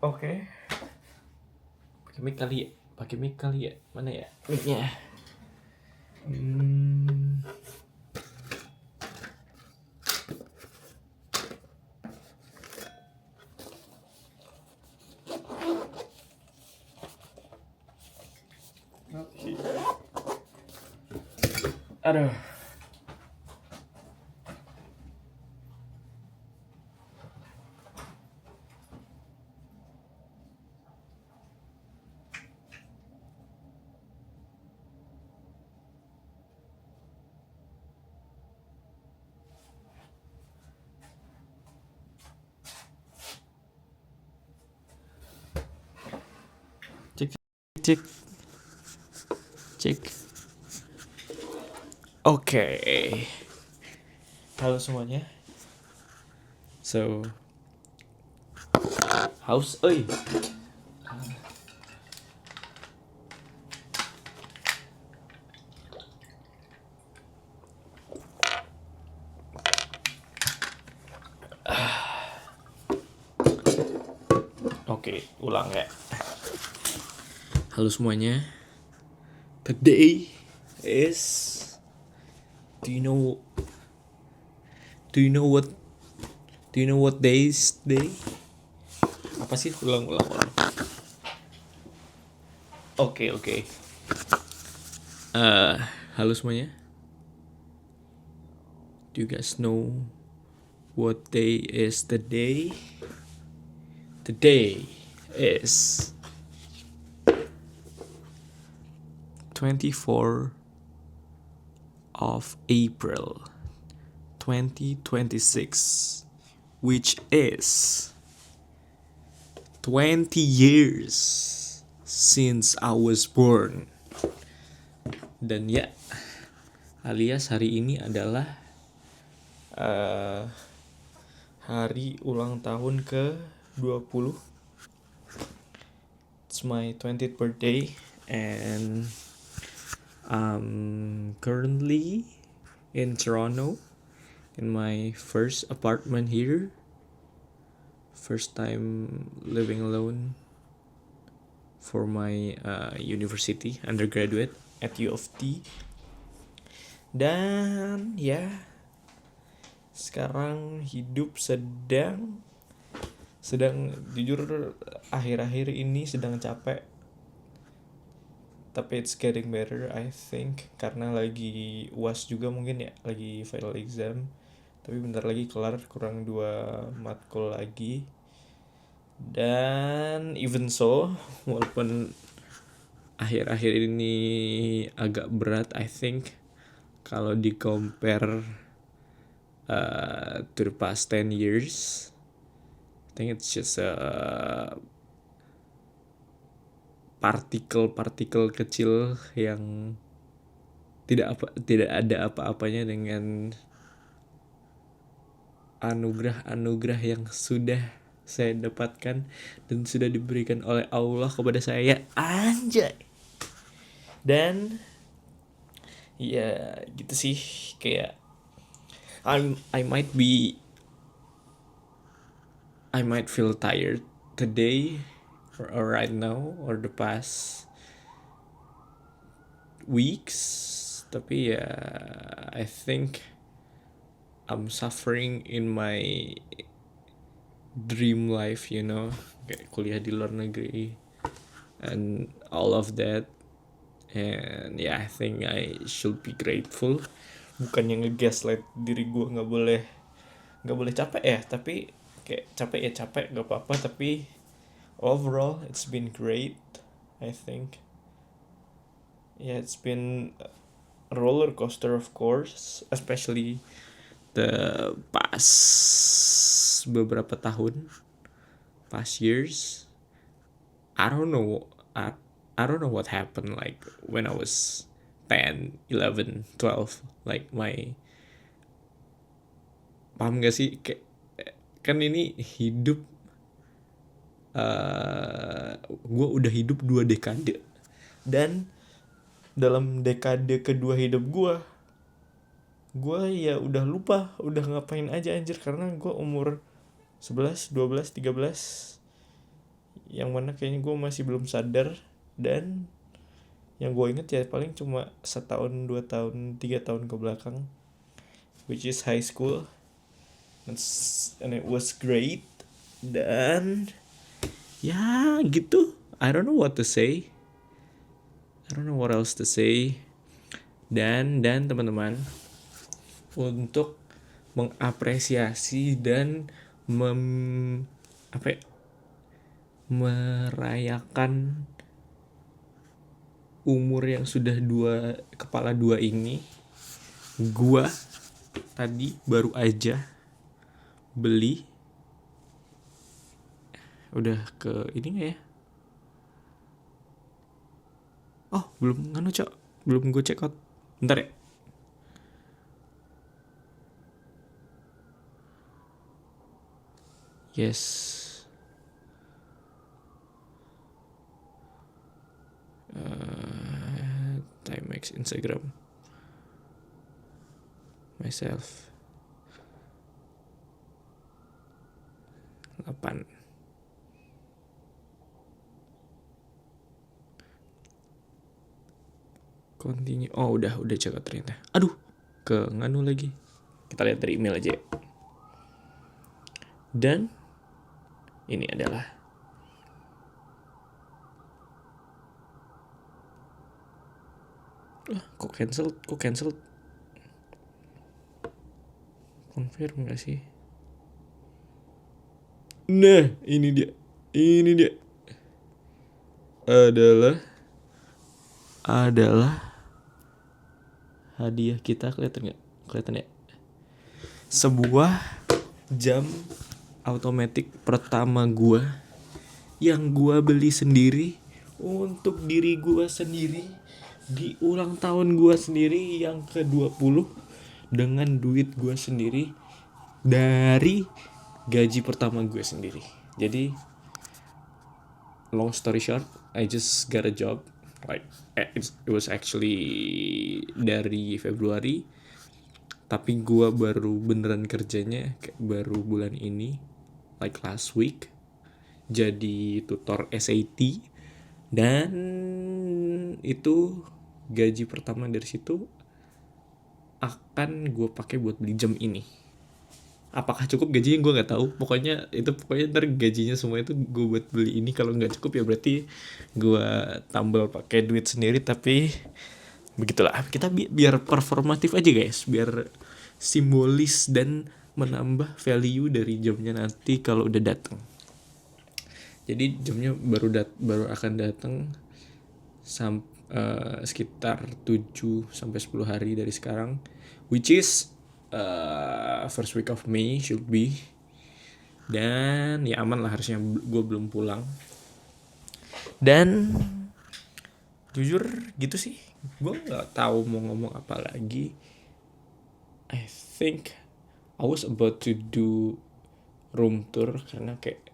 Oke. Pakai mic kali ya? Pakai mic kali ya? Mana ya mic-nya? Hmm. Aduh. Cek cek cek. Oke. Halo semuanya. So, haus euy. Oke, ulang ya. Halo semuanya. Today is do you know what day is day? Apa sih? Ulang. Oke. Halo semuanya. Do you guys know what day is today? Today is 24 of April 2026, which is 20 years since I was born. Dan ya, alias hari ini adalah hari ulang tahun ke-20. It's my 20th birthday and I'm currently in Toronto in my first apartment here. First time living alone for my university undergraduate at U of T. Dan ya, sekarang hidup sedang jujur akhir-akhir ini sedang capek. Tapi it's getting better I think, karena lagi UAS juga mungkin ya, lagi final exam. Tapi bentar lagi kelar, kurang 2 matkul lagi. Dan even so, walaupun akhir-akhir ini agak berat I think, kalau di compare to the past 10 years, I think it's just partikel kecil yang tidak ada apa-apanya dengan anugerah yang sudah saya dapatkan dan sudah diberikan oleh Allah kepada saya, anjay. Dan ya gitu sih, kayak I might feel tired today or right now or the past weeks, tapi ya I think I'm suffering in my dream life, kayak kuliah di luar negeri and all of that. And yeah, I think I should be grateful. Bukannya nge-gaslight diri gue, nggak boleh capek ya, tapi kayak capek nggak apa-apa, tapi overall it's been great I think. Yeah, it's been a roller coaster of course, especially the past beberapa tahun, past years. I don't know what happened, like when I was 10, 11, 12, like paham gak sih, kayak kan ini hidup, gue udah hidup 2 dekade, dan dalam dekade kedua hidup gue ya udah lupa udah ngapain aja anjir, karena gue umur 11, 12, 13 yang mana kayaknya gue masih belum sadar, dan yang gue inget ya paling cuma setahun, 2 tahun, 3 tahun ke belakang, which is high school. And it was great. Dan ya gitu, I don't know what to say, I don't know what else to say. Dan teman-teman, untuk mengapresiasi dan merayakan umur yang sudah kepala dua ini, gua tadi baru aja beli, udah ke ini nggak ya? Oh belum belum gue check out, bentar ya. Yes. Timex Instagram myself 8. Continue. Oh udah check out ternyata. Aduh, ke nganu lagi. Kita lihat dari email aja. Dan ini adalah kok cancel? Confirm gak sih? Nah, ini dia. Adalah hadiah kita, kelihatan ya? Sebuah jam automatic pertama gua, yang gua beli sendiri untuk diri gua sendiri di ulang tahun gua sendiri yang ke-20, dengan duit gua sendiri dari gaji pertama gue sendiri. Jadi long story short, I just got a job. Like it was actually dari Februari, tapi gue baru beneran kerjanya baru bulan ini, like last week. Jadi tutor SAT, dan itu gaji pertama dari situ akan gue pakai buat beli jam ini. Apakah cukup gajinya gue nggak tahu. Pokoknya ntar gajinya semua itu gue buat beli ini. Kalau nggak cukup ya berarti gue tambal pakai duit sendiri. Tapi begitulah, kita biar performatif aja guys, biar simbolis dan menambah value dari jamnya nanti kalau udah datang. Jadi jamnya baru akan datang sekitar 7-10 hari dari sekarang, which is first week of May should be. Dan ya aman lah, harusnya gue belum pulang. Dan jujur gitu sih, gue nggak tahu mau ngomong apa lagi. I think I was about to do room tour, karena kayak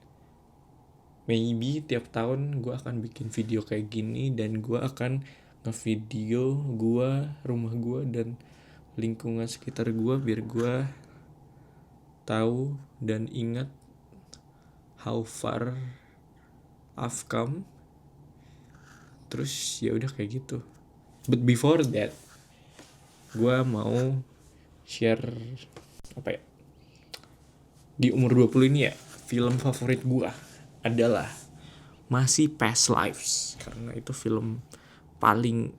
maybe tiap tahun gue akan bikin video kayak gini, dan gue akan ngevideo rumah gue dan lingkungan sekitar gue, biar gue tahu dan ingat how far I've come. Terus ya udah kayak gitu. But before that, gue mau share apa ya, di umur 20 ini ya, film favorit gue adalah masih Past Lives, karena itu film paling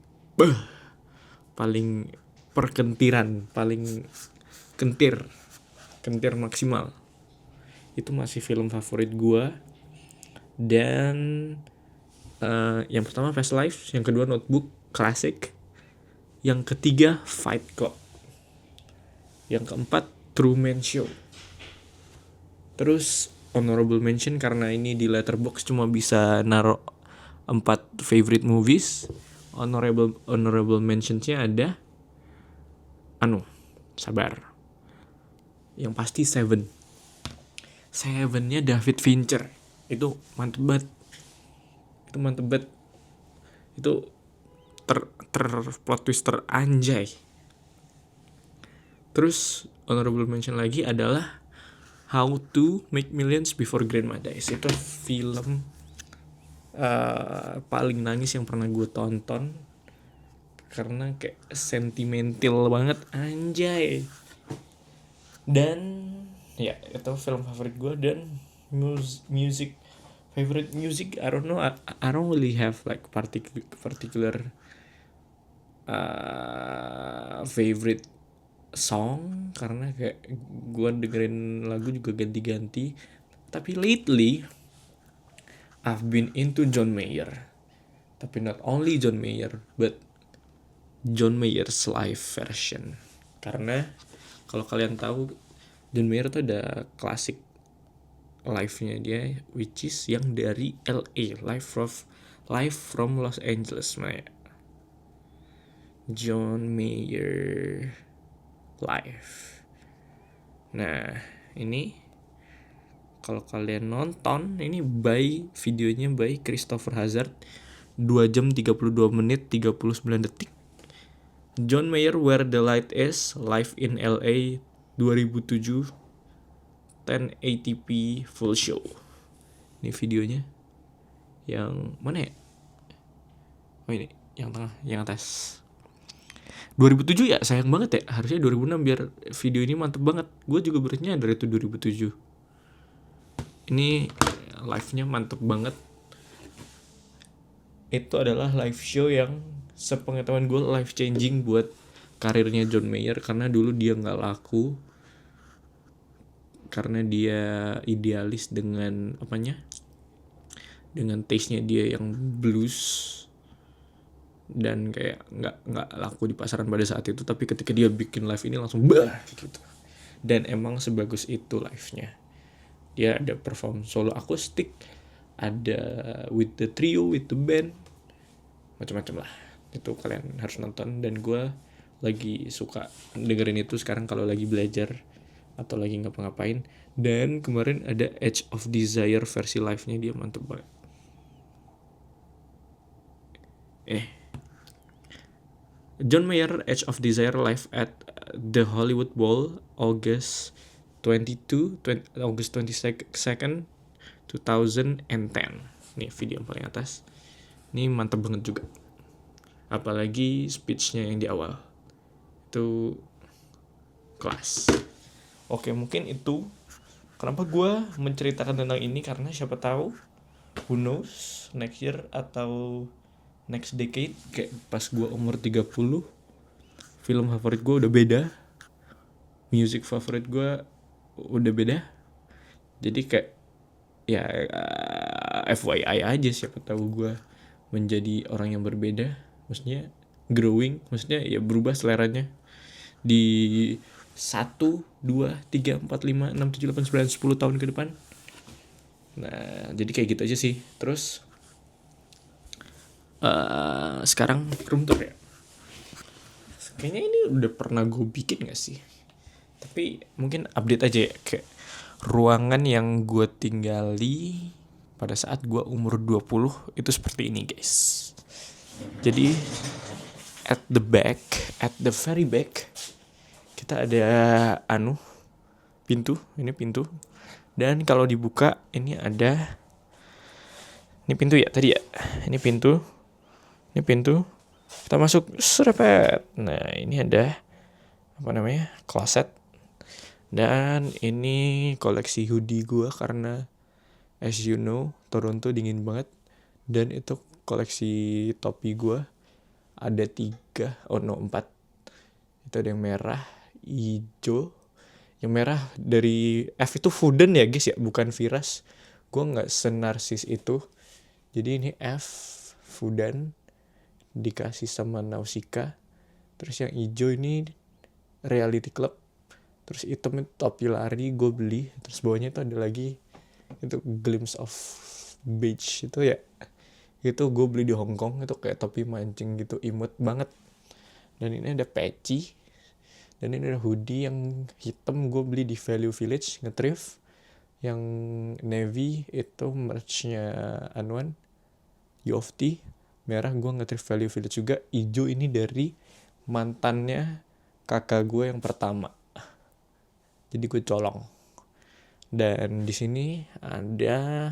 perkentiran, paling kentir maksimal. Itu masih film favorit gue. Dan yang pertama Past Lives, yang kedua Notebook, klasik. Yang ketiga Fight Club. Yang keempat Truman Show. Terus honorable mention, karena ini di Letterboxd cuma bisa naruh 4 favorite movies. Honorable mentions-nya ada sabar. Yang pasti Seven-nya David Fincher. Itu mantep banget. Itu plot twist teranjay. Terus honorable mention lagi adalah How to Make Millions Before Grandma Dies. Itu film paling nangis yang pernah gue tonton, karena kayak sentimental banget anjay. Dan ya itu film favorit gue. Dan music favorite music, I don't know, I don't really have like particular favorite song, karena kayak gue dengerin lagu juga ganti-ganti. Tapi lately I've been into John Mayer, tapi not only John Mayer but John Mayer's live version. Karena kalau kalian tahu, John Mayer tuh ada klasik live-nya dia, which is yang dari LA, live from Los Angeles, Maya. John Mayer live. Nah, ini kalau kalian nonton, ini videonya by Christopher Hazard, 2 jam 32 menit 39 detik. John Mayer Where the Light Is, live in LA 2007, 1080p full show. Ini videonya. Yang mana ya? Oh ini, yang tengah, yang atas. 2007 ya, sayang banget ya. Harusnya 2006 biar video ini mantep banget. Gue juga baru nyadar itu 2007. Ini live-nya mantep banget. Itu adalah live show yang sepengetahuan gue life changing buat karirnya John Mayer, karena dulu dia nggak laku karena dia idealis dengan dengan taste-nya dia yang blues, dan kayak nggak laku di pasaran pada saat itu. Tapi ketika dia bikin live ini langsung bah gitu. Dan emang sebagus itu live-nya. Dia ada perform solo akustik, ada with the trio, with the band, macam-macam lah. Itu kalian harus nonton. Dan gue lagi suka dengerin itu sekarang kalau lagi belajar atau lagi ngapa-ngapain. Dan kemarin ada Edge of Desire versi live-nya, dia mantep banget. John Mayer Edge of Desire live at the Hollywood Bowl August 22nd 2010. Nih video yang paling atas. Ini mantep banget juga. Apalagi speech-nya yang di awal. Itu kelas. Oke, mungkin itu kenapa gue menceritakan tentang ini, karena siapa tahu, who knows, next year atau next decade, kayak pas gue umur 30, film favorit gue udah beda, music favorit gue udah beda. Jadi kayak ya FYI aja, siapa tahu gue menjadi orang yang berbeda, maksudnya growing, maksudnya ya berubah seleranya di 1, 2, 3, 4, 5, 6, 7, 8, 9, 10 tahun ke depan. Nah, jadi kayak gitu aja sih. Terus sekarang room tour ya. Kayaknya ini udah pernah gue bikin gak sih? Tapi mungkin update aja ya. Kayak ruangan yang gue tinggali pada saat gue umur 20 itu seperti ini guys. Jadi at the very back, kita ada pintu. Ini pintu. Dan kalau dibuka ini ada, ini pintu ya tadi ya. Ini pintu. Kita masuk serepet. Nah ini ada closet. Dan ini koleksi hoodie gue, karena as you know Toronto dingin banget. Dan itu koleksi topi gue, ada 4. Itu ada yang merah, hijau. Yang merah dari F itu Fuden ya guys ya, bukan Viras. Gue gak senarsis itu. Jadi ini F Fudan dikasih sama Nausicaa. Terus yang hijau ini Reality Club. Terus hitam itu topi lari gue beli. Terus bawahnya itu ada lagi itu Glimpse of Beach itu ya. Itu gue beli di Hong Kong. Itu kayak topi mancing gitu, imut banget. Dan ini ada peci. Dan ini ada hoodie yang hitam gue beli di Value Village nge-thrift. Yang navy itu merch-nya Anwan, U of T. Merah gue nge-thrift Value Village juga. Hijau ini dari mantannya kakak gue yang pertama. Jadi gue colong. Dan di sini ada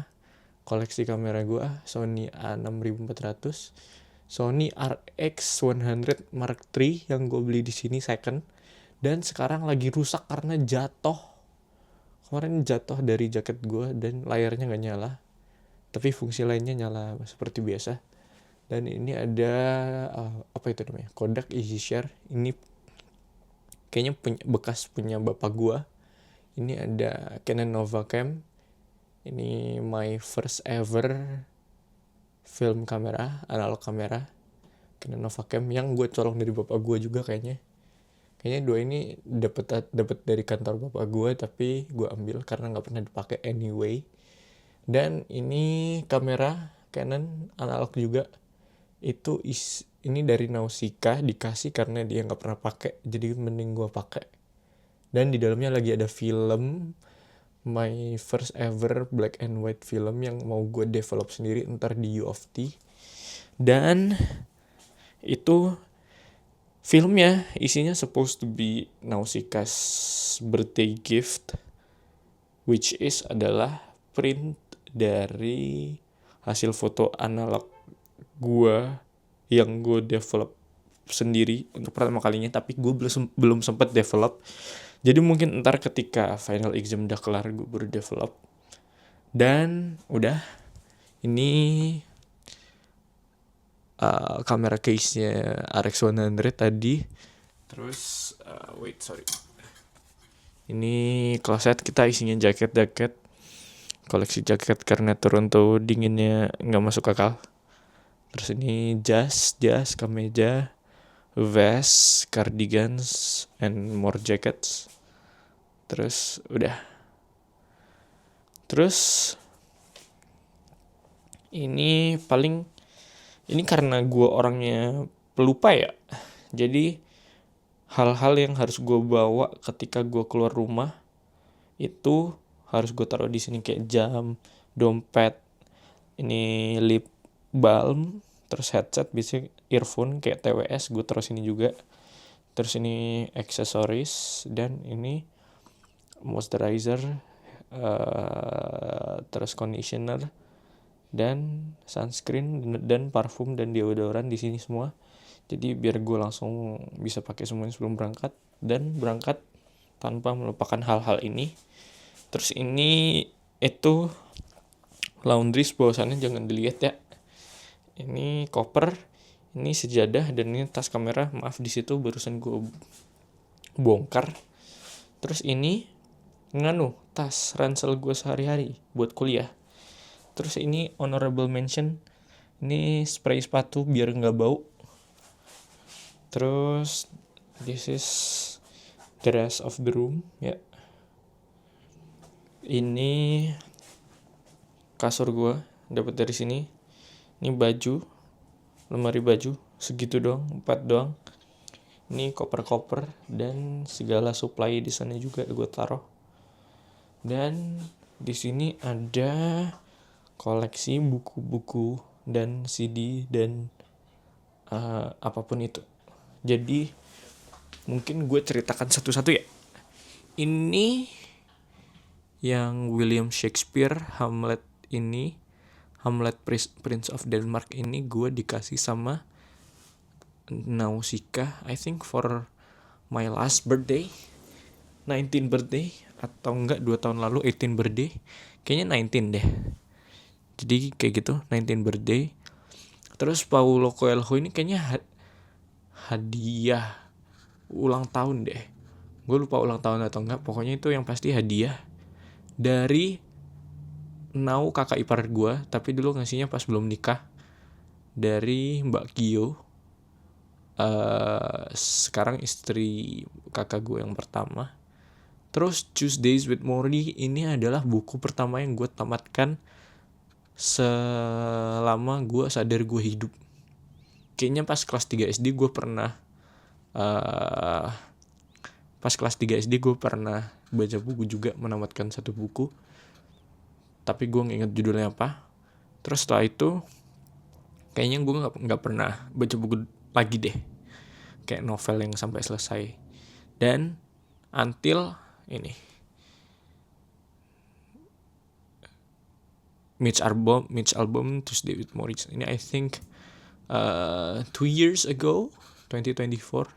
koleksi kamera gue, Sony A6400, Sony RX100 Mark III yang gue beli di sini second, dan sekarang lagi rusak karena jatuh. Kemarin jatuh dari jaket gue dan layarnya nggak nyala, tapi fungsi lainnya nyala seperti biasa. Dan ini ada apa itu namanya, Kodak EasyShare. Ini kayaknya bekas punya bapak gue. Ini ada Canon Novacam. Ini my first ever film kamera, analog kamera, Canon Novacam yang gue colong dari bapak gue juga kayaknya. Kayaknya dua ini dapat dari kantor bapak gue, tapi gue ambil karena nggak pernah dipakai anyway. Dan ini kamera Canon analog juga. Ini dari Nausicaa, dikasih karena dia nggak pernah pakai, jadi mending gue pakai. Dan di dalamnya lagi ada film, my first ever black and white film yang mau gue develop sendiri ntar di U of T. Dan itu filmnya isinya supposed to be Nausicaa's birthday gift, which is adalah print dari hasil foto analog gue yang gue develop sendiri untuk pertama kalinya, tapi gue belum sempat develop. Jadi mungkin ntar ketika final exam udah kelar gue baru develop. Dan udah, ini kamera case-nya RX100 tadi. Terus ini kloset kita isinya jaket, koleksi jaket karena Toronto dinginnya nggak masuk akal. Terus ini jas, kemeja, vest, cardigans, and more jackets. Terus udah. Terus ini karena gue orangnya pelupa ya. Jadi hal-hal yang harus gue bawa ketika gue keluar rumah itu harus gue taruh di sini, kayak jam, dompet, ini lip balm, terus headset, biasanya earphone kayak TWS gue taruh sini juga. Terus ini aksesoris, dan ini moisturizer, terus conditioner, dan sunscreen, dan parfum, dan deodoran di sini semua. Jadi biar gue langsung bisa pakai semuanya sebelum berangkat, dan berangkat tanpa melupakan hal-hal ini. Terus ini itu laundry, bawasannya jangan dilihat ya. Ini koper, ini sejadah, dan ini tas kamera. Maaf di situ barusan gue bongkar. Terus ini tas ransel gue sehari-hari buat kuliah. Terus ini honorable mention, ini spray sepatu biar nggak bau. Terus this is the rest of the room ya. Ini kasur gue dapat dari sini. Ini baju, lemari baju segitu doang, 4 doang. Ini koper-koper dan segala supply di sana juga gue taruh. Dan di sini ada koleksi buku-buku dan CD dan apapun itu. Jadi mungkin gue ceritakan satu-satu ya. Ini yang William Shakespeare Hamlet ini, Hamlet Prince of Denmark ini gue dikasih sama Nausicaa, I think for my last birthday, 19 birthday, atau enggak 2 tahun lalu 18 birthday, kayaknya 19 deh. Jadi kayak gitu, 19 birthday. Terus Paulo Coelho ini kayaknya hadiah ulang tahun deh. Gue lupa ulang tahun atau enggak, pokoknya itu yang pasti hadiah dari kakak ipar gue, tapi dulu ngasihnya pas belum nikah, dari Mbak Gio, sekarang istri kakak gue yang pertama. Terus Tuesdays with Morrie ini adalah buku pertama yang gue tamatkan selama gue sadar gue hidup. Kayaknya pas kelas 3 SD gue pernah baca buku juga, menamatkan satu buku, tapi gue nggak inget judulnya apa. Terus setelah itu kayaknya gue nggak pernah baca buku lagi deh, kayak novel yang sampai selesai. Dan until ini Mitch album terus David Morrison. Ini I think 2 years ago, 2024,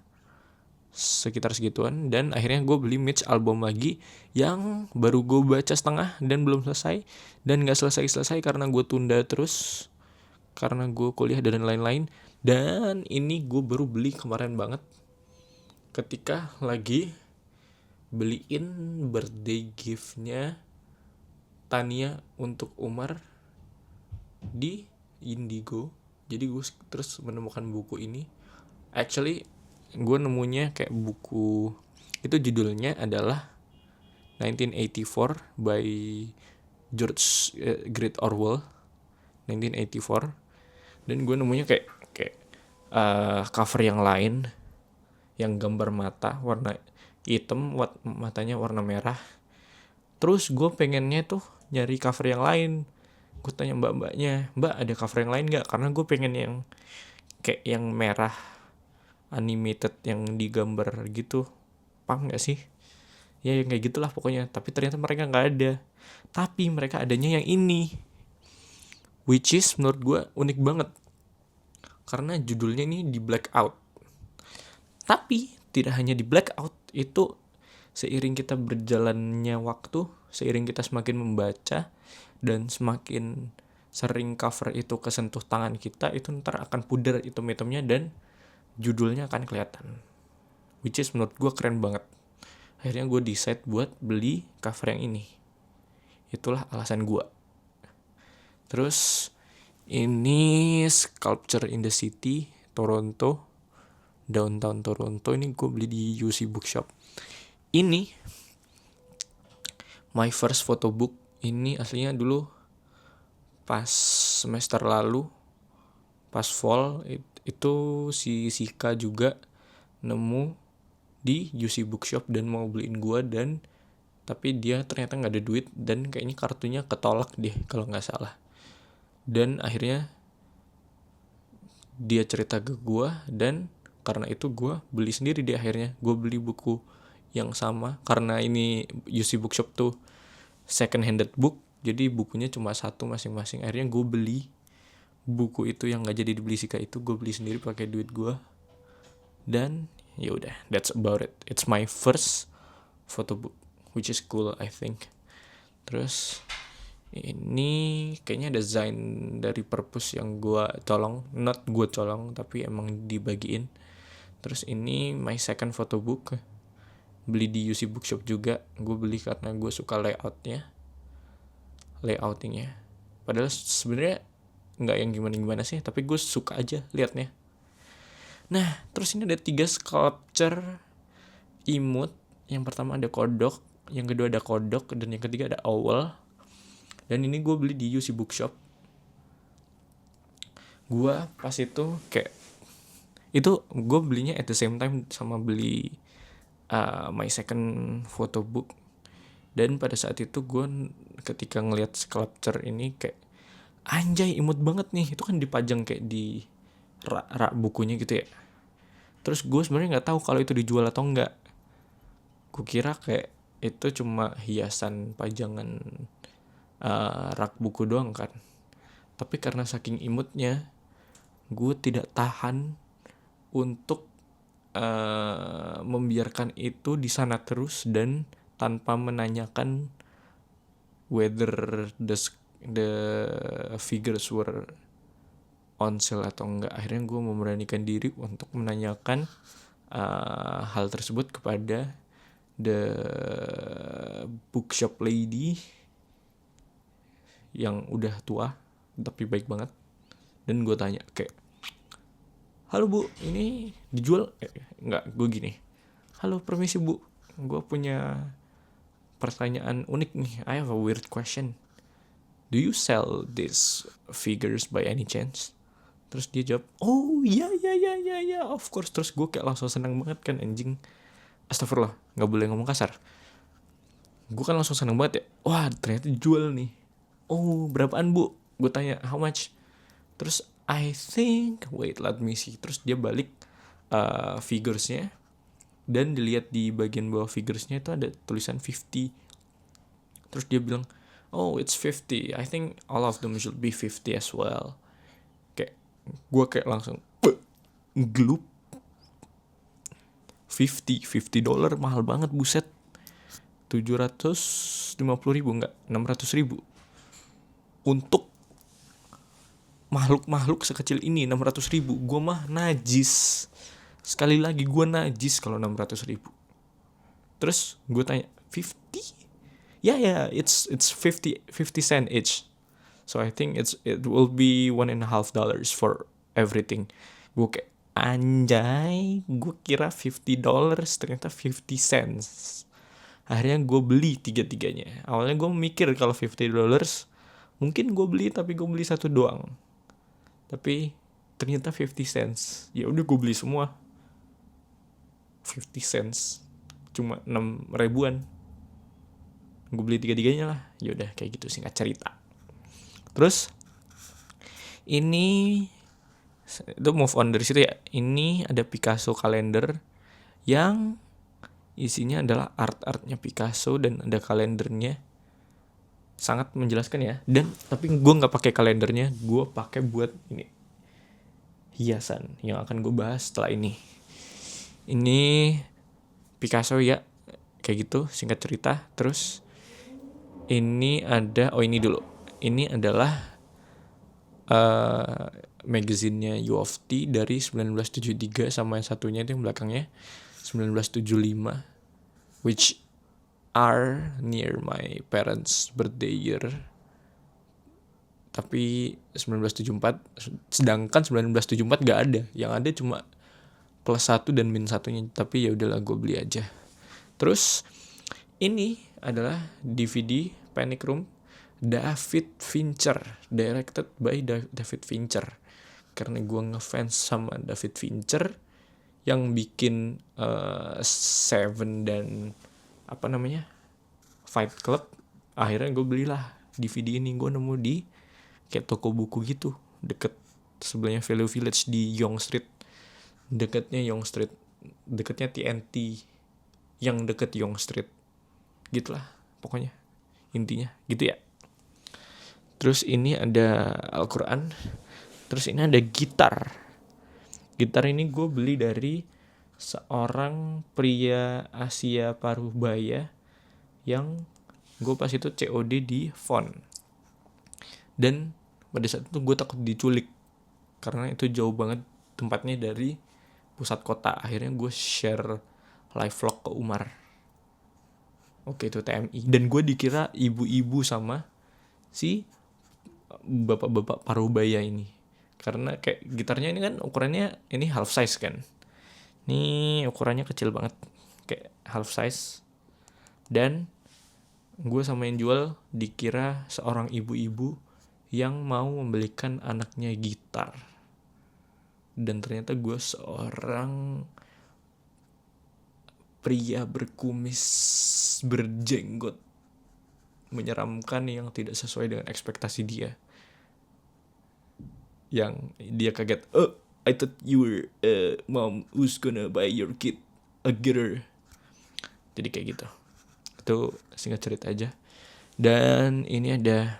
sekitar segituan. Dan akhirnya gue beli Mitch album lagi yang baru gue baca setengah dan belum selesai, dan gak selesai karena gue tunda terus karena gue kuliah dan lain-lain. Dan ini gue baru beli kemarin banget ketika lagi beliin birthday giftnya Tania untuk Umar di Indigo. Jadi gue terus menemukan buku ini. Actually gue nemunya kayak buku itu, judulnya adalah 1984 by George Great Orwell, 1984. Dan gue nemunya kayak cover yang lain, yang gambar mata warna hitam, matanya warna merah. Terus gue pengennya tuh nyari cover yang lain. Gue tanya mbak-mbaknya, mbak ada cover yang lain gak? Karena gue pengen yang kayak yang merah animated yang digambar gitu. Paham gak sih? Ya yang kayak gitulah pokoknya. Tapi ternyata mereka gak ada. Tapi mereka adanya yang ini, which is menurut gue unik banget karena judulnya ini di blackout. Tapi tidak hanya di blackout, itu seiring kita berjalannya waktu, seiring kita semakin membaca dan semakin sering cover itu kesentuh tangan kita, itu ntar akan pudar item-itemnya dan judulnya akan kelihatan. Which is menurut gue keren banget. Akhirnya gue decide buat beli cover yang ini. Itulah alasan gue. Terus ini Sculpture in the City, Toronto, downtown Toronto. Ini gue beli di UC Bookshop. Ini my first photo book. Ini aslinya dulu pas semester lalu, pas fall, itu si Sika juga nemu di UC Bookshop dan mau beliin gue, dan tapi dia ternyata nggak ada duit dan kayaknya kartunya ketolak deh kalau nggak salah. Dan akhirnya dia cerita ke gue, dan karena itu gue beli sendiri deh. Akhirnya gue beli buku yang sama karena ini UC Bookshop tuh second handed book, jadi bukunya cuma satu masing-masing. Akhirnya gue beli buku itu yang nggak jadi dibeli Sika itu, gue beli sendiri pakai duit gue. Dan ya udah, that's about it. It's my first photo book, which is cool I think. Terus ini kayaknya desain dari Purpose yang gue colong, not gue colong tapi emang dibagiin. Terus ini my second photo book, beli di UC Bookshop juga. Gue beli karena gue suka layoutingnya. Padahal sebenarnya nggak yang gimana-gimana sih, tapi gue suka aja liatnya. Nah, terus ini ada 3 sculpture imut. Yang pertama ada kodok, yang kedua ada kodok, dan yang ketiga ada owl. Dan ini gue beli di UC Bookshop. Gue pas itu kayak itu gue belinya at the same time sama beli my second photo book. Dan pada saat itu gue ketika ngelihat sculpture ini kayak anjay imut banget nih. Itu kan dipajang kayak di rak bukunya gitu ya. Terus gue sebenarnya nggak tahu kalau itu dijual atau enggak. Gue kira kayak itu cuma hiasan pajangan rak buku doang kan. Tapi karena saking imutnya, gue tidak tahan untuk membiarkan itu di sana terus dan tanpa menanyakan whether the figures were on sale atau enggak. Akhirnya gue memberanikan diri untuk menanyakan hal tersebut kepada the bookshop lady yang udah tua tapi baik banget. Dan gue tanya kayak, halo bu, ini dijual? Enggak, gue gini, halo permisi bu, gue punya pertanyaan unik nih. I have a weird question. Do you sell these figures by any chance? Terus dia jawab, oh ya, of course. Terus gue kayak langsung senang banget kan, anjing. Astagfirullah, gak boleh ngomong kasar. Gue kan langsung senang banget ya. Wah ternyata dijual nih. Oh berapaan bu? Gue tanya, how much? Terus I think, wait let me see. Terus dia balik figuresnya. Dan dilihat di bagian bawah figuresnya itu ada tulisan 50. Terus dia bilang, oh it's 50, I think all of them should be 50 as well. Kayak gue kayak langsung gelup. 50 dolar mahal banget, buset. 750.000, enggak, 600.000 untuk makhluk sekecil ini. 600.000, gue mah najis. Sekali lagi gue najis kalau 600.000. Terus gue tanya 50? Yeah, it's 50 cent each. So I think it will be $1.50 for everything. Gue kayak anjay, gue kira $50, ternyata 50 cents. Akhirnya gue beli tiga-tiganya. Awalnya gue mikir kalau $50 mungkin gue beli, tapi gue beli satu doang. Tapi ternyata 50 cents. Ya udah gue beli semua. 50 cents cuma 6 ribuan. Gue beli tiga-tiganya lah. Ya udah kayak gitu, singkat cerita. Terus ini itu move on dari situ ya. Ini ada Picasso kalender yang isinya adalah art-artnya Picasso dan ada kalendernya. Sangat menjelaskan ya. Dan tapi gue nggak pakai kalendernya, gue pakai buat ini hiasan yang akan gue bahas setelah ini. Ini Picasso ya, kayak gitu singkat cerita. Terus ini ada, ini dulu. Ini adalah magazine-nya U of T dari 1973, sama yang satunya itu yang belakangnya 1975, which are near my parents' birthday year. Tapi 1974, sedangkan 1974 gak ada. Yang ada cuma +1 dan -1-nya. Tapi ya udahlah, gue beli aja. Terus ini adalah DVD Panic Room David Fincher, directed by David Fincher. Karena gue ngefans sama David Fincher yang bikin Seven dan Fight Club. Akhirnya gue belilah DVD ini. Gue nemu di kayak toko buku gitu, deket sebelahnya Value Village di Yonge Street. Dekatnya Yonge Street, dekatnya TNT yang deket Yonge Street. Gitulah pokoknya, intinya gitu ya. Terus ini ada Al-Quran. Terus ini ada gitar. Gitar ini gue beli dari seorang pria Asia Parubaya yang gue pas itu COD di Font. Dan pada saat itu gue takut diculik karena itu jauh banget tempatnya dari pusat kota. Akhirnya gue share live vlog ke Umar. Oke, itu TMI. Dan gue dikira ibu-ibu sama si bapak-bapak Parubaya ini. Karena kayak gitarnya ini kan ukurannya ini half size kan. Ini ukurannya kecil banget, kayak half size. Dan gue sama yang jual dikira seorang ibu-ibu yang mau membelikan anaknya gitar. Dan ternyata gue seorang pria berkumis berjenggot menyeramkan yang tidak sesuai dengan ekspektasi dia. Yang dia kaget, I thought you were mom who's gonna buy your kid a guitar. Jadi kayak gitu. Itu singkat cerita aja. Dan ini ada,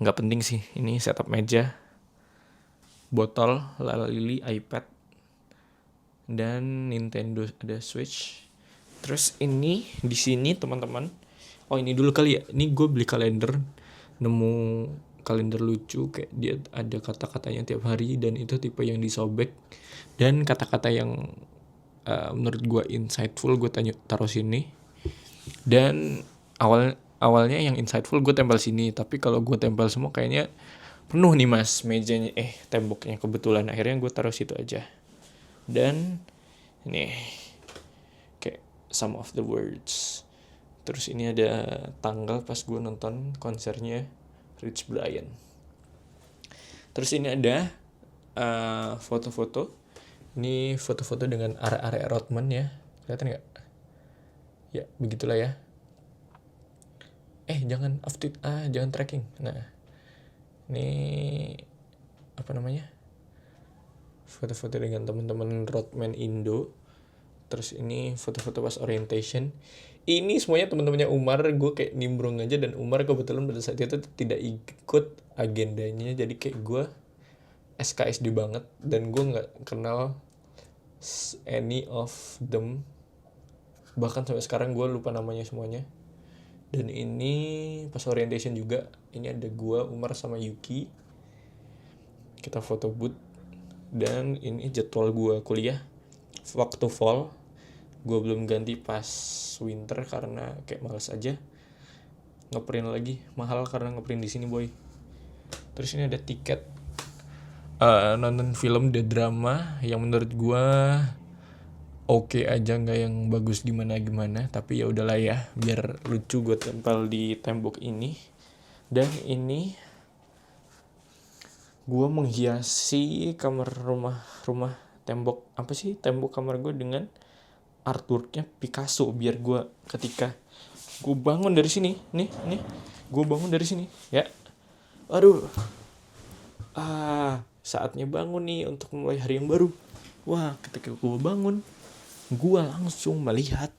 nggak penting sih, ini setup meja, botol, Lala Lili, iPad, dan Nintendo, ada Switch. Terus ini di sini teman-teman, ini dulu kali ya. Ini gue beli kalender, nemu kalender lucu, kayak dia ada kata-katanya tiap hari dan itu tipe yang disobek. Dan kata-kata yang menurut gue insightful gue taruh sini. Dan awalnya yang insightful gue tempel sini, tapi kalau gue tempel semua kayaknya penuh nih mas mejanya, temboknya. Kebetulan akhirnya gue taruh situ aja. Dan ini kayak some of the words. Terus ini ada tanggal pas gue nonton konsernya Rich Brian. Terus ini ada foto-foto. Ini foto-foto dengan area Rodman ya. Kelihatan nggak? Ya begitulah ya. Jangan tracking. Nah, ini foto-foto dengan teman-teman Rodman Indo. Terus ini foto-foto pas orientation. ini semuanya teman-temannya Umar. Gue kayak nimbrung aja, dan Umar kebetulan pada saat itu tidak ikut agendanya, jadi kayak gue SKSD banget, dan gue nggak kenal any of them. Bahkan sampai sekarang gue lupa namanya semuanya. Dan ini pas orientation juga, ini ada gue, Umar, sama Yuki. Kita foto booth. Dan ini jadwal gue kuliah waktu fall. Gue belum ganti pas winter karena kayak males aja ngeprint lagi, mahal karena ngeprint di sini boy. Terus ini ada tiket nonton film The Drama yang menurut gue oke aja, nggak yang bagus gimana, tapi ya udahlah ya, biar lucu gue tempel di tembok ini. Dan ini gue menghiasi rumah tembok kamar gue dengan artworknya Picasso, biar gue ketika gue bangun dari sini nih gue bangun dari sini ya, aduh, saatnya bangun nih untuk mulai hari yang baru. Wah, ketika gue bangun, gue langsung melihat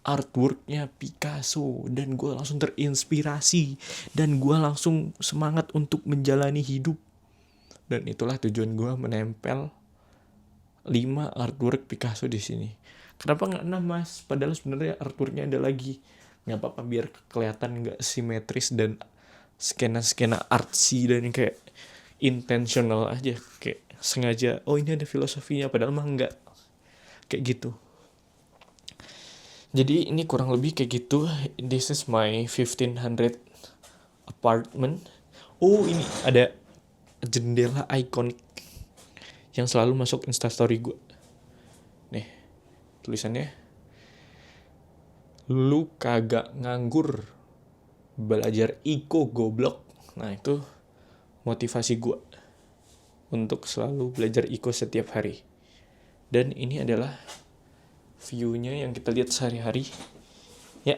artworknya Picasso dan gue langsung terinspirasi dan gue langsung semangat untuk menjalani hidup. Dan itulah tujuan gue menempel 5 artwork Picasso di sini. Kenapa nggak 6 mas? Padahal sebenarnya artworknya ada lagi. Nggak apa-apa, biar kelihatan nggak simetris dan skena artsy dan kayak intentional aja, kayak sengaja. Oh ini ada filosofinya, padahal mah nggak kayak gitu. Jadi ini kurang lebih kayak gitu. This is my 1500 apartment. Oh ini ada jendela ikonik yang selalu masuk instastory gue. Nih tulisannya, lu kagak nganggur, belajar iko goblok. Nah itu motivasi gue untuk selalu belajar iko setiap hari. Dan ini adalah view-nya yang kita lihat sehari-hari ya,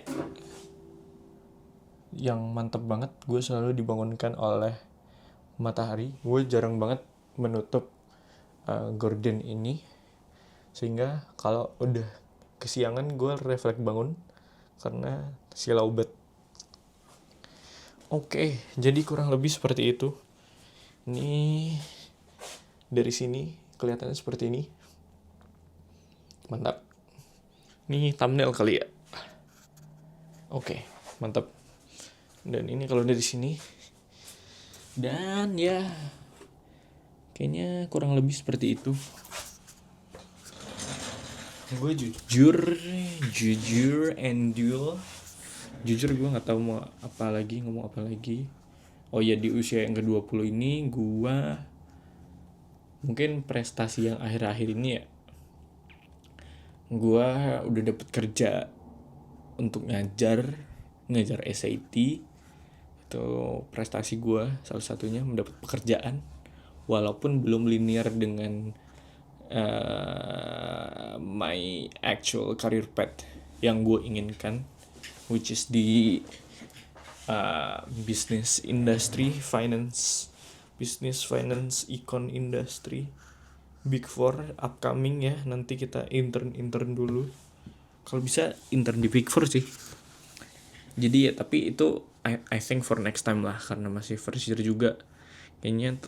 yang mantep banget. Gue selalu dibangunkan oleh matahari. Gue jarang banget menutup gorden ini, sehingga kalau udah kesiangan gue refleks bangun karena silau bet. Oke, jadi kurang lebih seperti itu. Ini dari sini kelihatannya seperti ini. Mantap. Ini thumbnail kali ya. Oke, mantap. Dan ini kalau dari sini. Dan ya, kayaknya kurang lebih seperti itu. Gue jujur gue nggak tahu mau ngomong apa lagi. Oh ya, di usia yang ke-20 ini gue mungkin prestasi yang akhir-akhir ini ya, gue udah dapet kerja untuk ngajar SAT. Itu prestasi gue salah satunya, mendapat pekerjaan walaupun belum linear dengan my actual career path yang gue inginkan, which is di business industry, finance, econ industry, Big Four upcoming ya. Nanti kita intern dulu, kalau bisa intern di Big Four sih. Jadi ya, tapi itu I think for next time lah, karena masih first year juga. Kayaknya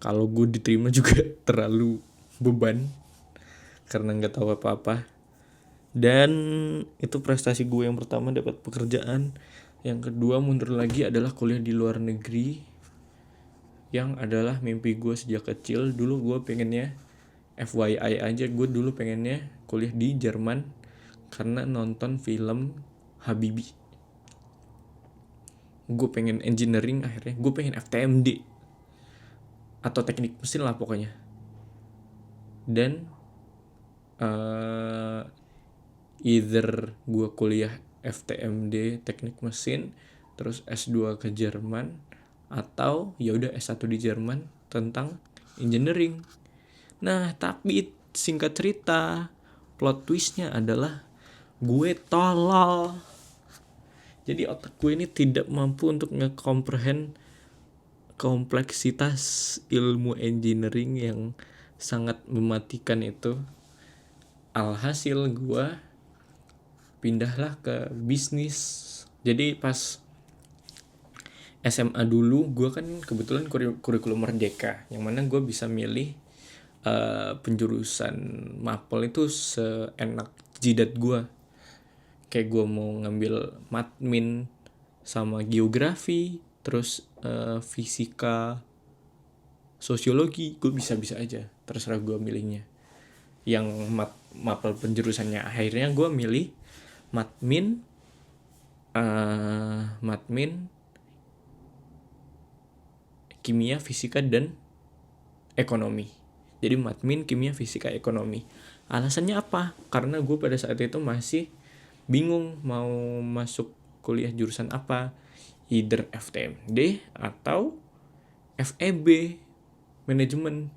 kalau gue diterima juga terlalu beban karena nggak tahu apa-apa. Dan itu prestasi gue yang pertama, dapat pekerjaan. Yang kedua, mundur lagi, adalah kuliah di luar negeri, yang adalah mimpi gue sejak kecil. Dulu gue pengennya, FYI aja, gue dulu pengennya kuliah di Jerman karena nonton film Habibie. Gue pengen engineering, akhirnya gue pengen FTMD atau teknik mesin lah pokoknya. Dan either gue kuliah FTMD teknik mesin terus S2 ke Jerman, atau ya udah S1 di Jerman tentang engineering. Nah, tapi singkat cerita, plot twistnya adalah gue tolol. Jadi otak gue ini tidak mampu untuk nge-comprehend kompleksitas ilmu engineering yang sangat mematikan itu. Alhasil gue pindahlah ke bisnis. Jadi pas SMA dulu gue kan kebetulan kurikulum merdeka, yang mana gue bisa milih penjurusan mapel itu seenak jidat gue. Kayak gue mau ngambil matmin sama geografi, terus fisika, sosiologi, gue bisa-bisa aja, terserah gue milihnya. Yang mapel penjurusannya akhirnya gue milih matmin, kimia, fisika, dan ekonomi. Jadi matmin, kimia, fisika, ekonomi. Alasannya apa? Karena gue pada saat itu masih bingung mau masuk kuliah jurusan apa, either FTMD atau FEB, manajemen.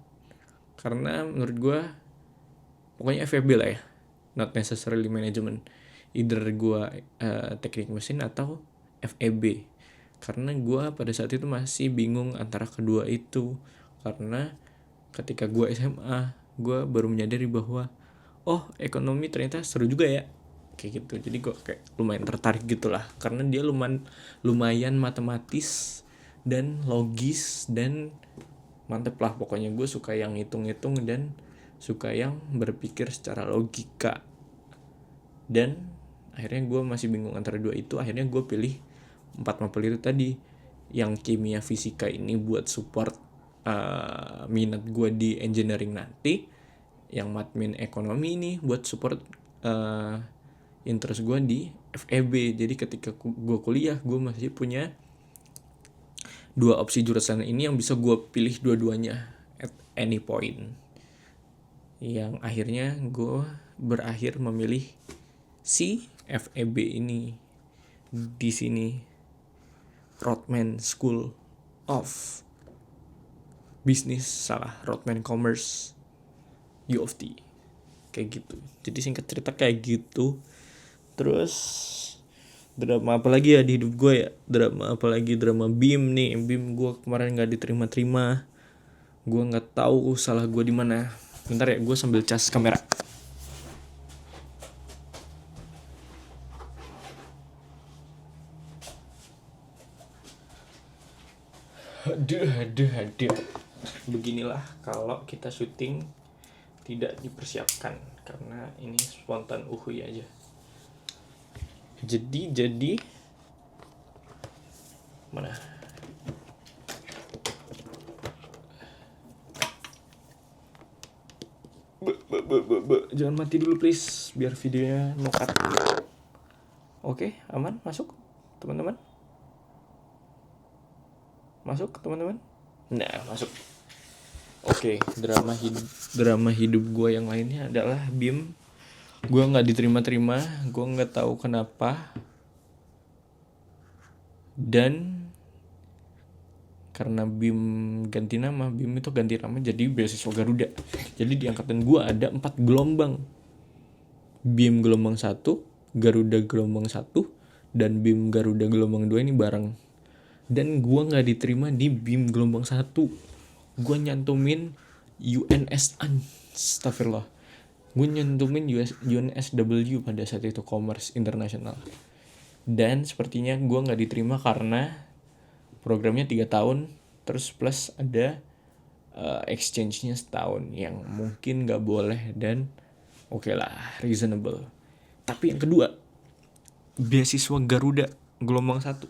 Karena menurut gue pokoknya FEB lah ya, not necessarily management. Either gue teknik mesin atau FEB. Karena gue pada saat itu masih bingung antara kedua itu. Karena ketika gue SMA, gue baru menyadari bahwa ekonomi ternyata seru juga ya, kayak gitu. Jadi gue kayak lumayan tertarik gitulah, karena dia lumayan matematis dan logis dan mantep lah pokoknya. Gue suka yang hitung-hitung dan suka yang berpikir secara logika. Dan akhirnya gue masih bingung antara dua itu. Akhirnya gue pilih 4 mapel itu tadi, yang kimia fisika ini buat support minat gue di engineering nanti, yang matmin ekonomi ini buat support interest gue di FEB. Jadi ketika gue kuliah, gue masih punya 2 opsi jurusan ini yang bisa gue pilih dua-duanya at any point. Yang akhirnya gue berakhir memilih si FEB ini. Di sini Rothman School of Business, Rothman Commerce, U of T, kayak gitu. Jadi singkat cerita kayak gitu. Terus drama apa lagi ya di hidup gue ya? Drama BIM nih. BIM gue kemarin nggak diterima. Gue nggak tahu salah gue di mana. Bentar ya, gue sambil cas kamera. Aduh. Beginilah kalau kita syuting tidak dipersiapkan, karena ini spontan uhuy aja. Jadi mana? Jangan mati dulu please, biar videonya no cut. Oke, aman, masuk teman-teman. Nah, masuk. Oke, drama hidup gue yang lainnya adalah BIM. Gue nggak diterima. Gue nggak tahu kenapa. Dan karena BIM ganti nama jadi beasiswa Garuda. Jadi di angkatan gue ada 4 gelombang. BIM gelombang 1, Garuda gelombang 1, dan BIM Garuda gelombang 2 ini bareng. Dan gue gak diterima di BIM gelombang 1. Gue nyantumin Astagfirullah. Gue nyantumin UNSW pada saat itu, Commerce International. Dan sepertinya gue gak diterima karena programnya 3 tahun, terus plus ada exchange-nya setahun, yang mungkin gak boleh dan oke lah, reasonable. Tapi yang kedua, beasiswa Garuda gelombang 1,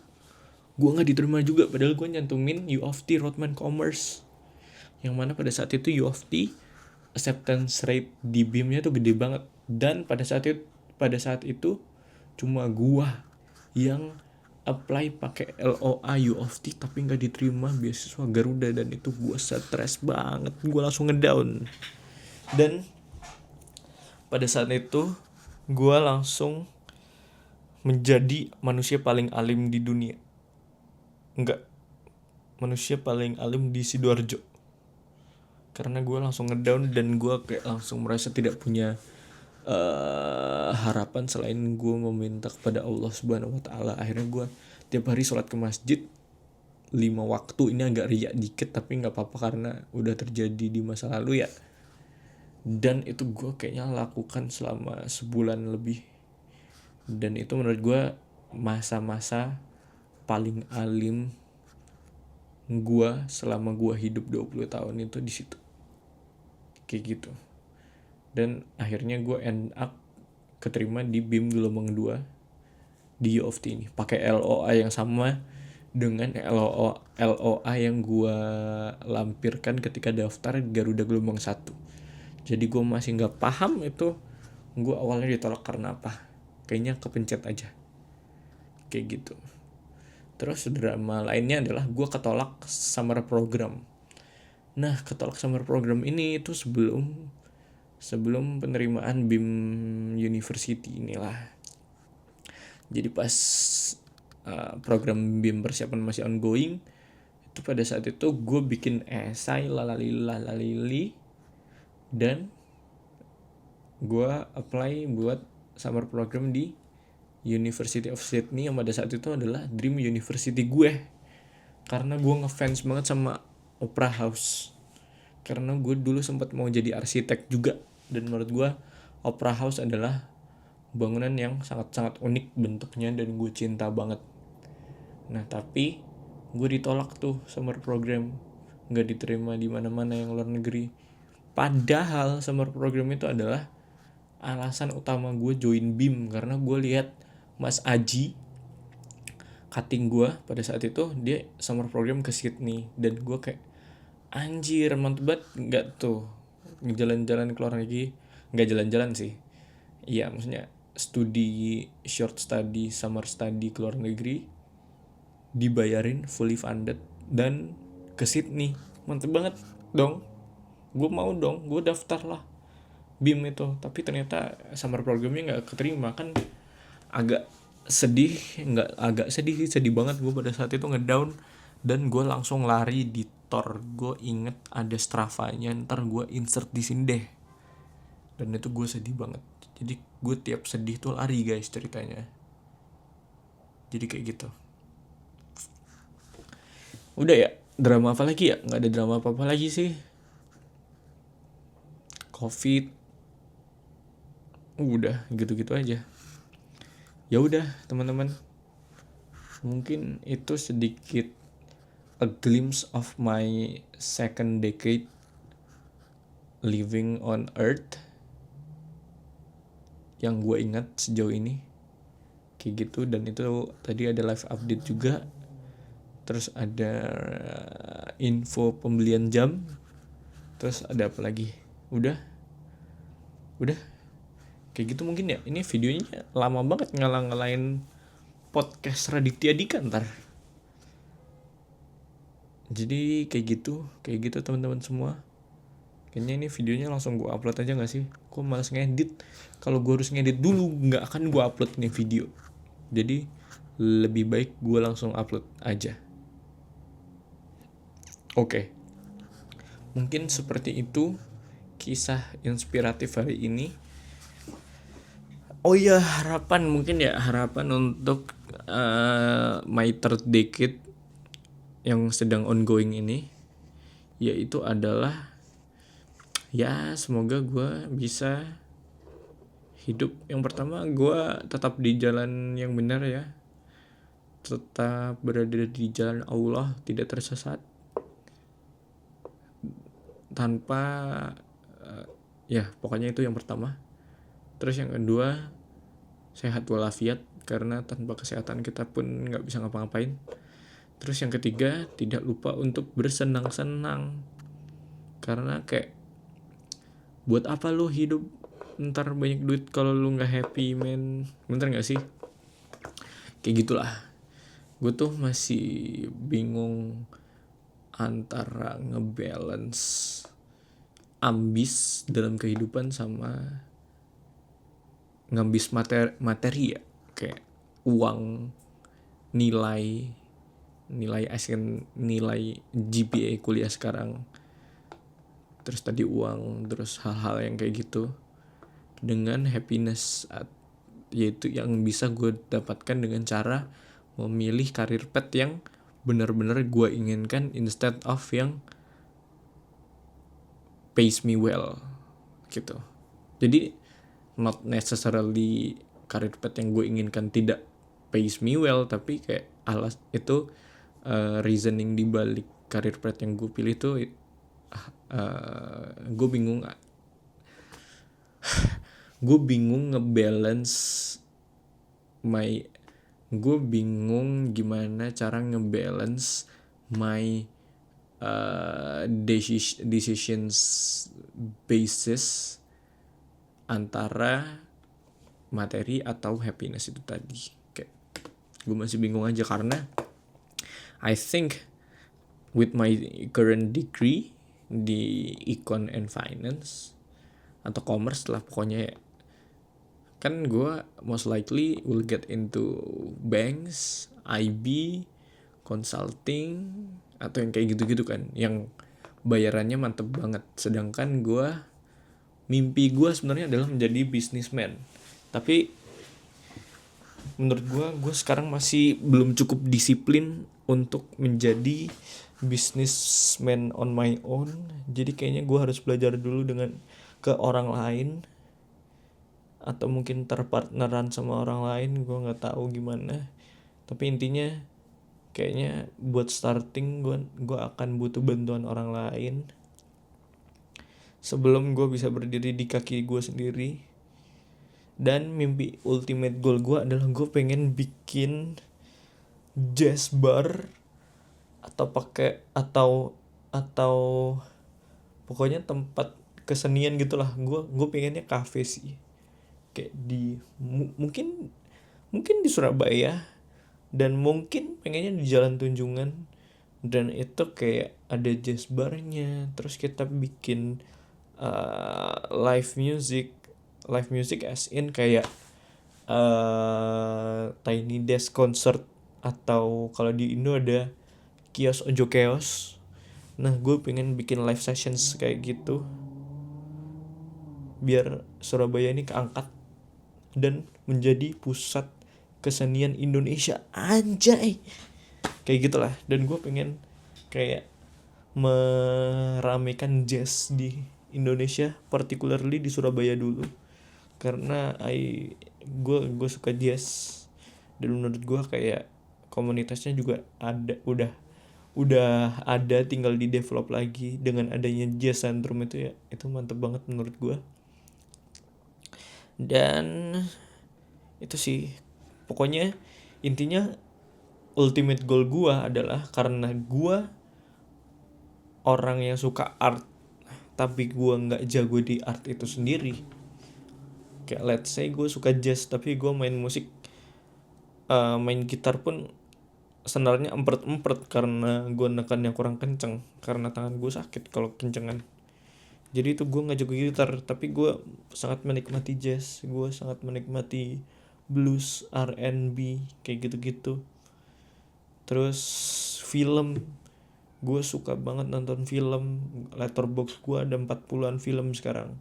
gue gak diterima juga, padahal gue nyantumin U of T Rothman Commerce, yang mana pada saat itu U of T acceptance rate di BIM-nya tuh gede banget. Dan pada saat itu cuma gue yang apply pakai LOA U of T tapi gak diterima beasiswa Garuda, dan itu gue stres banget, gue langsung ngedown. Dan pada saat itu gue langsung menjadi manusia paling alim di dunia. Manusia paling alim di Sidoarjo. Karena gue langsung ngedown dan gue kayak langsung merasa tidak punya harapan selain gue meminta kepada Allah Subhanahu wa Ta'ala. Akhirnya gue tiap hari sholat ke masjid 5 waktu. Ini agak riak dikit tapi gak apa-apa karena udah terjadi di masa lalu ya. Dan itu gue kayaknya lakukan selama sebulan lebih. Dan itu menurut gue masa-masa paling alim gue selama gue hidup 20 tahun itu di situ. Kayak gitu. Dan akhirnya gue end up keterima di BIM gelombang 2 di U of T ini. Pakai LOA yang sama dengan LOA yang gue lampirkan ketika daftar Garuda gelombang 1. Jadi gue masih gak paham itu gue awalnya ditolak karena apa. Kayaknya kepencet aja. Kayak gitu. Terus drama lainnya adalah gue ketolak summer program. Nah, ketolak summer program ini itu sebelum penerimaan BIM University inilah. Jadi pas program BIM persiapan masih ongoing, itu pada saat itu gue bikin esai lalalili dan gue apply buat summer program di University of Sydney yang pada saat itu adalah dream university gue, karena gue ngefans banget sama Opera House, karena gue dulu sempat mau jadi arsitek juga, dan menurut gue Opera House adalah bangunan yang sangat-sangat unik bentuknya dan gue cinta banget. Nah tapi gue ditolak tuh summer program, nggak diterima di mana-mana yang luar negeri. Padahal summer program itu adalah alasan utama gue join BIM, karena gue lihat Mas Aji cutting gue pada saat itu dia summer program ke Sydney, dan gue kayak anjir mantep banget. Nggak tuh jalan-jalan ke luar negeri, nggak jalan-jalan sih, iya maksudnya studi short study summer study ke luar negeri dibayarin fully funded dan ke Sydney, mantep banget dong. Gue mau dong, gue daftar lah BIM itu, tapi ternyata summer programnya nggak keterima. Kan agak sedih, sedih banget gue pada saat itu ngedown, dan gue langsung lari di Tor. Gue inget ada Strava-nya, ntar gue insert di sini deh. Dan itu gue sedih banget. Jadi gue tiap sedih tuh lari guys ceritanya. Jadi kayak gitu. Udah ya, drama apa lagi ya? Nggak ada drama apa-apa lagi sih. Covid, udah gitu-gitu aja. Ya udah teman-teman, mungkin itu sedikit a glimpse of my second decade living on Earth yang gue ingat sejauh ini. Kayak gitu. Dan itu tadi ada live update juga, terus ada info pembelian jam, terus ada apa lagi. Udah kayak gitu mungkin ya. Ini videonya lama banget ngalahin podcast Raditya Dika ntar. Jadi kayak gitu teman-teman semua. Kayaknya ini videonya langsung gue upload aja gak sih? Gue malas ngedit. Kalau gue harus ngedit dulu, gak akan gue upload nih video. Jadi lebih baik gue langsung upload aja. Oke. Mungkin seperti itu kisah inspiratif hari ini. Oh iya, harapan untuk my third decade yang sedang ongoing ini, yaitu adalah ya semoga gue bisa hidup. Yang pertama, gue tetap di jalan yang benar ya, tetap berada di jalan Allah, tidak tersesat, tanpa ya pokoknya itu yang pertama. Terus yang kedua, sehat walafiat, karena tanpa kesehatan kita pun gak bisa ngapa-ngapain. Terus yang ketiga, tidak lupa untuk bersenang-senang, karena kayak buat apa lu hidup ntar banyak duit kalau lu gak happy men, bener gak sih? Kayak gitulah. Gue tuh masih bingung antara ngebalance ambis dalam kehidupan sama ngambis materi ya, kayak uang, nilai ASN, nilai GPA kuliah sekarang, terus tadi uang, terus hal-hal yang kayak gitu, dengan happiness, yaitu yang bisa gue dapatkan dengan cara memilih karir path yang benar-benar gue inginkan, instead of yang pays me well gitu. Jadi not necessarily karir path yang gue inginkan tidak pays me well, tapi kayak itu reasoning di balik karir path yang gue pilih tuh gue bingung ngebalance my gue bingung gimana cara ngebalance my decisions basis antara materi atau happiness itu tadi. Kayak gue masih bingung aja, karena I think with my current degree di econ and finance atau commerce lah pokoknya, kan gue most likely will get into banks, IB, consulting, atau yang kayak gitu-gitu kan, yang bayarannya mantep banget. Sedangkan mimpi gue sebenarnya adalah menjadi businessman. Tapi menurut gue sekarang masih belum cukup disiplin untuk menjadi businessman on my own. Jadi kayaknya gue harus belajar dulu ke orang lain, atau mungkin terpartneran sama orang lain, gue nggak tahu gimana. Tapi intinya kayaknya buat starting gue akan butuh bantuan orang lain sebelum gue bisa berdiri di kaki gue sendiri. Dan mimpi ultimate goal gue adalah gue pengen bikin jazz bar atau pokoknya tempat kesenian gitulah. Gue pengennya cafe sih, kayak mungkin di Surabaya, dan mungkin pengennya di Jalan Tunjungan, dan itu kayak ada jazz barnya, terus kita bikin live music as in kayak tiny desk concert, atau kalau di Indo ada kios ojo keos. Nah gue pengen bikin live sessions kayak gitu biar Surabaya ini keangkat dan menjadi pusat kesenian Indonesia, anjay, kayak gitulah. Dan gue pengen kayak meramaikan jazz di Indonesia, particularly di Surabaya dulu, karena gue suka jazz, dan menurut gue kayak komunitasnya juga udah ada, tinggal di develop lagi dengan adanya jazz centrum itu ya. Itu mantep banget menurut gue. Dan itu sih pokoknya, intinya ultimate goal gue adalah, karena gue orang yang suka art tapi gue nggak jago di art itu sendiri. Kayak let's say gue suka jazz tapi gue main gitar pun senarnya empret karena gue nekannya kurang kenceng, karena tangan gue sakit kalau kencengan. Jadi itu gue nggak jago gitar, tapi gue sangat menikmati jazz, gue sangat menikmati blues, R&B, kayak gitu-gitu. Terus film, gue suka banget nonton film. Letterboxd gue ada 40-an film sekarang.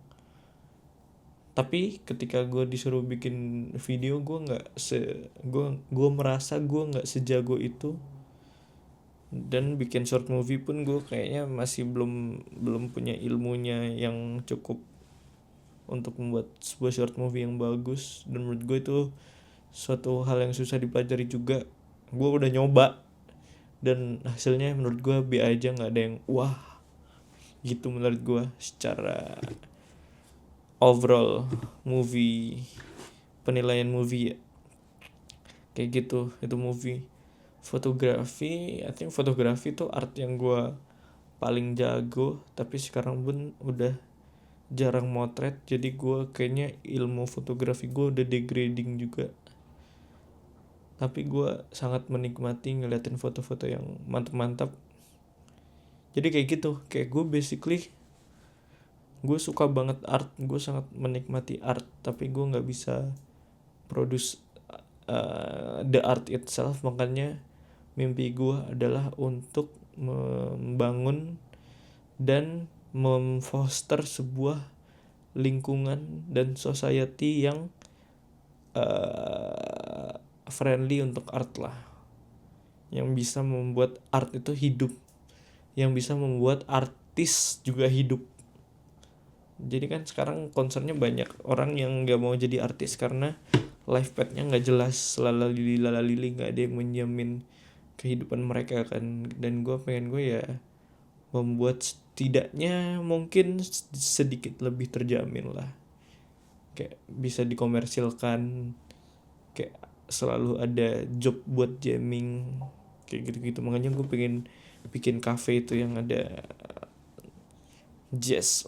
Tapi ketika gue disuruh bikin video, gue merasa gue nggak sejago itu. Dan bikin short movie pun gue kayaknya masih belum punya ilmunya yang cukup untuk membuat sebuah short movie yang bagus. Dan menurut gue itu suatu hal yang susah dipelajari juga. Gue udah nyoba dan hasilnya menurut gue B aja, nggak ada yang wah gitu menurut gue. Secara overall penilaian movie ya, kayak gitu. Itu movie. Fotografi, I think fotografi tuh art yang gue paling jago, tapi sekarang pun udah jarang motret. Jadi gue kayaknya ilmu fotografi gue udah degrading juga. Tapi gue sangat menikmati ngeliatin foto-foto yang mantap-mantap. Jadi kayak gitu, kayak gue basically gue suka banget art, gue sangat menikmati art, tapi gue nggak bisa produce the art itself. Makanya mimpi gue adalah untuk membangun dan memfoster sebuah lingkungan dan society yang friendly untuk art lah, yang bisa membuat art itu hidup, yang bisa membuat artis juga hidup. Jadi kan sekarang concernnya banyak orang yang gak mau jadi artis karena life path-nya nggak jelas, lalalili nggak ada yang menjamin kehidupan mereka kan. Dan gue ya membuat setidaknya mungkin sedikit lebih terjamin lah, kayak bisa dikomersilkan, kayak selalu ada job buat jamming kayak gitu-gitu. Makanya gue pengen bikin cafe itu yang ada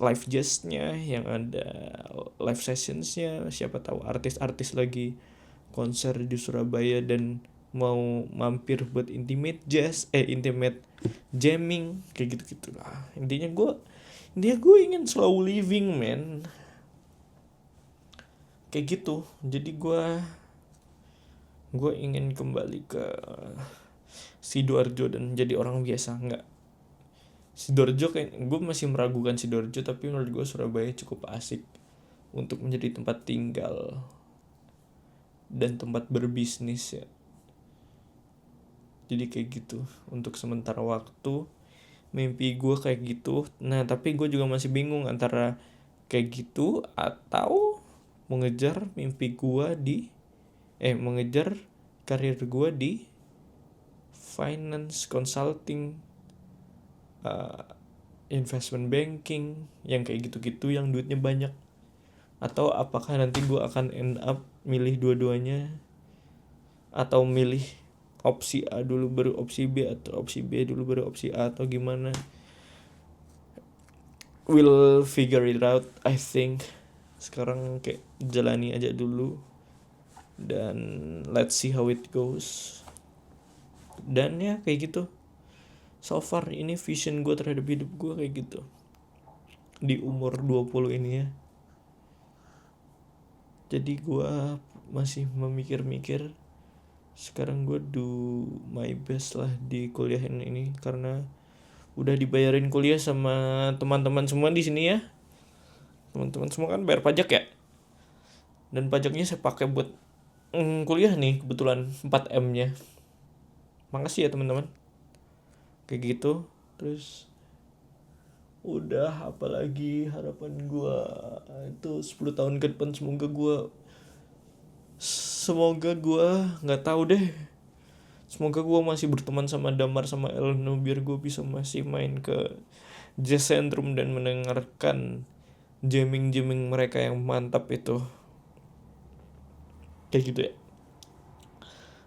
live jazznya, yang ada live sessionsnya, siapa tahu artis-artis lagi konser di Surabaya dan mau mampir buat intimate jamming kayak gitu lah. Intinya gue ingin slow living man, kayak gitu. Jadi gue ingin kembali ke Sidoarjo dan jadi orang biasa. Nggak, Sidoarjo kayak gue masih meragukan Sidoarjo, tapi menurut gue Surabaya cukup asik untuk menjadi tempat tinggal dan tempat berbisnis ya. Jadi kayak gitu untuk sementara waktu, mimpi gue kayak gitu. Nah tapi gue juga masih bingung antara kayak gitu atau mengejar mengejar karir gue di finance consulting, investment banking, yang kayak gitu-gitu yang duitnya banyak. Atau apakah nanti gue akan end up milih dua-duanya, atau milih opsi A dulu baru opsi B, atau opsi B dulu baru opsi A, atau gimana. We'll figure it out, I think. Sekarang kayak jalani aja dulu dan let's see how it goes. Dan ya kayak gitu. So far ini vision gue terhadap hidup gue kayak gitu di umur 20 ini ya. Jadi gue masih memikir-mikir. Sekarang gue do my best lah di kuliah ini, karena udah dibayarin kuliah sama teman-teman semua di sini ya. Teman-teman semua kan bayar pajak ya. Dan pajaknya saya pakai buat kuliah nih, kebetulan 4M-nya. Makasih ya teman-teman. Kayak gitu. Terus udah, apalagi harapan gue itu 10 tahun ke depan, semoga gue nggak tahu deh, semoga gue masih berteman sama Damar sama Elno, biar gue bisa masih main ke Jazz Centrum dan mendengarkan jamming mereka yang mantap itu. Kayak gitu ya.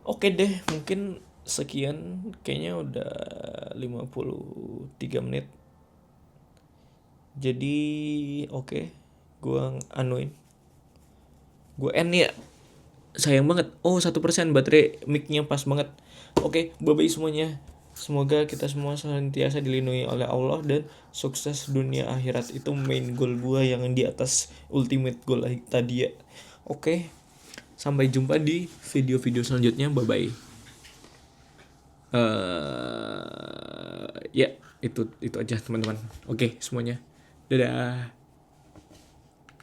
Oke deh, mungkin sekian, kayaknya udah 53 menit. Jadi oke, gue gue end ya. Sayang banget, 1% baterai mic-nya pas banget. Oke, bye-bye semuanya. Semoga kita semua senantiasa dilindungi oleh Allah dan sukses dunia akhirat. Itu main goal gue yang di atas ultimate goal tadi ya. Oke, sampai jumpa di video-video selanjutnya. Bye-bye. Ya, itu aja teman-teman. Oke, semuanya. Dadah.